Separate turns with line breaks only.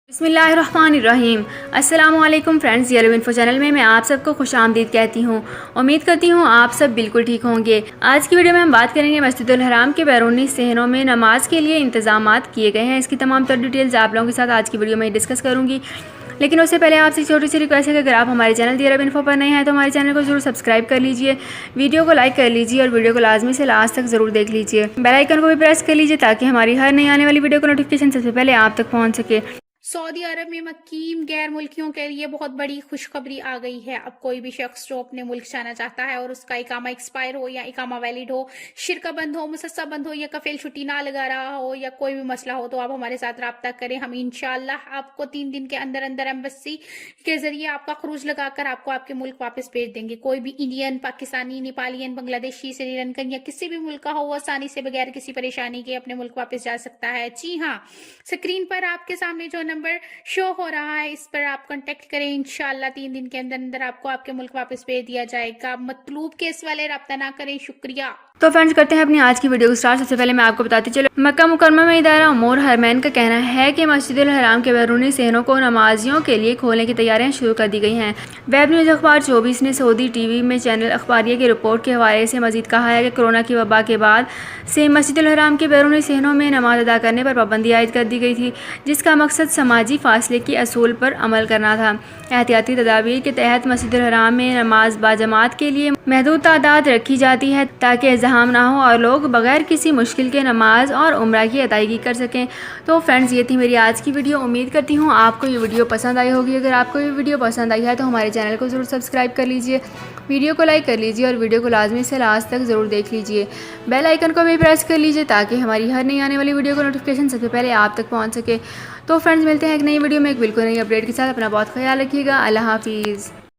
بسم اللہ الرحمن الرحیم۔ السلام علیکم فرینڈز، یلو انفو چینل میں آپ سب کو خوش آمدید کہتی ہوں۔ امید کرتی ہوں آپ سب بالکل ٹھیک ہوں گے۔ آج کی ویڈیو میں ہم بات کریں گے مسجد الحرام کے بیرونی صحنوں میں نماز کے لیے انتظامات کیے گئے ہیں۔ اس کی تمام تر ڈیٹیلز آپ لوگوں کے ساتھ آج کی ویڈیو میں ڈسکس کروں گی، لیکن اس سے پہلے آپ سے چھوٹی سی ریکویسٹ ہے کہ اگر آپ ہمارے چینل یلو انفو پر نئے ہیں تو ہمارے چینل کو ضرور سبسکرائب کر لیجئے، ویڈیو کو لائک کر لیجئے اور ویڈیو کو لازمی سے لاسٹ تک ضرور دیکھ لیجئے۔ بیل آئیکن کو بھی پریس کر لیجئے تاکہ ہماری ہر نئی آنے والی ویڈیو کا نوٹیفیکیشن سب سے پہلے آپ تک پہنچ سکے۔
سعودی عرب میں مقیم غیر ملکیوں کے لیے بہت بڑی خوشخبری آ گئی ہے۔ اب کوئی بھی شخص جو اپنے ملک جانا چاہتا ہے اور اس کا اقامہ ایکسپائر ہو یا اقامہ ویلڈ ہو، شرکہ بند ہو، مسسہ بند ہو یا کفیل چھٹی نہ لگا رہا ہو یا کوئی بھی مسئلہ ہو تو آپ ہمارے ساتھ رابطہ کریں۔ ہم انشاءاللہ آپ کو 3 دن کے اندر ایمبیسی کے ذریعے آپ کا خروج لگا کر آپ کو آپ کے ملک واپس بھیج دیں گے۔ کوئی بھی انڈین، پاکستانی، نیپالین، بنگلہ دیشی، سری لنکن یا کسی بھی ملک کا ہو وہ آسانی سے بغیر کسی پریشانی کے اپنے ملک واپس جا سکتا ہے۔ جی ہاں، اسکرین پر آپ کے سامنے جو نمبر شو ہو رہا ہے اس پر آپ کانٹیکٹ کریں۔ انشاءاللہ 3 دن کے اندر آپ کو آپ کے ملک واپس بھیج دیا جائے گا۔ مطلوب کیس والے رابطہ نہ کریں۔ شکریہ۔
تو فرینڈز کرتے ہیں اپنی آج کی ویڈیو کو سٹارٹ۔ سب سے پہلے میں آپ کو بتاتی چلوں، مکہ مکرمہ میں ادارہ امور حرمین کا کہنا ہے کہ مسجد الحرام کے بیرونی صحنوں کو نمازیوں کے لیے کھولنے کی تیاریاں شروع کر دی گئی ہیں۔ ویب نیوز اخبار 24 نے سعودی ٹی وی میں چینل اخباریہ کی رپورٹ کے حوالے سے مزید کہا ہے کہ کورونا کی وبا کے بعد سے مسجد الحرام کے بیرونی صحنوں میں نماز ادا کرنے پر پابندی عائد کر دی گئی تھی، جس کا مقصد سماجی فاصلے کے اصول پر عمل کرنا تھا۔ احتیاطی تدابیر کے تحت مسجد الحرام میں نماز باجماعت کے لیے محدود تعداد رکھی جاتی ہے تاکہ ازدحام نہ ہو اور لوگ بغیر کسی مشکل کے نماز اور عمرہ کی ادائیگی کر سکیں۔ تو فرینڈز یہ تھی میری آج کی ویڈیو۔ امید کرتی ہوں آپ کو یہ ویڈیو پسند آئی ہوگی۔ اگر آپ کو یہ ویڈیو پسند آئی ہے تو ہمارے چینل کو ضرور سبسکرائب کر لیجئے، ویڈیو کو لائک کر لیجئے اور ویڈیو کو لازمی سے لاسٹ تک ضرور دیکھ لیجئے۔ بیل آئیکن کو بھی پریس کر لیجئے تاکہ ہماری ہر نئی آنے والی ویڈیو کا نوٹیفیکیشن سب سے پہلے آپ تک پہنچ سکے۔ تو فرینڈز ملتے ہیں ایک نئی ویڈیو میں ایک بالکل نئی اپڈیٹ کے ساتھ۔ اپنا بہت خیال رکھیے گا۔ اللہ حافظ۔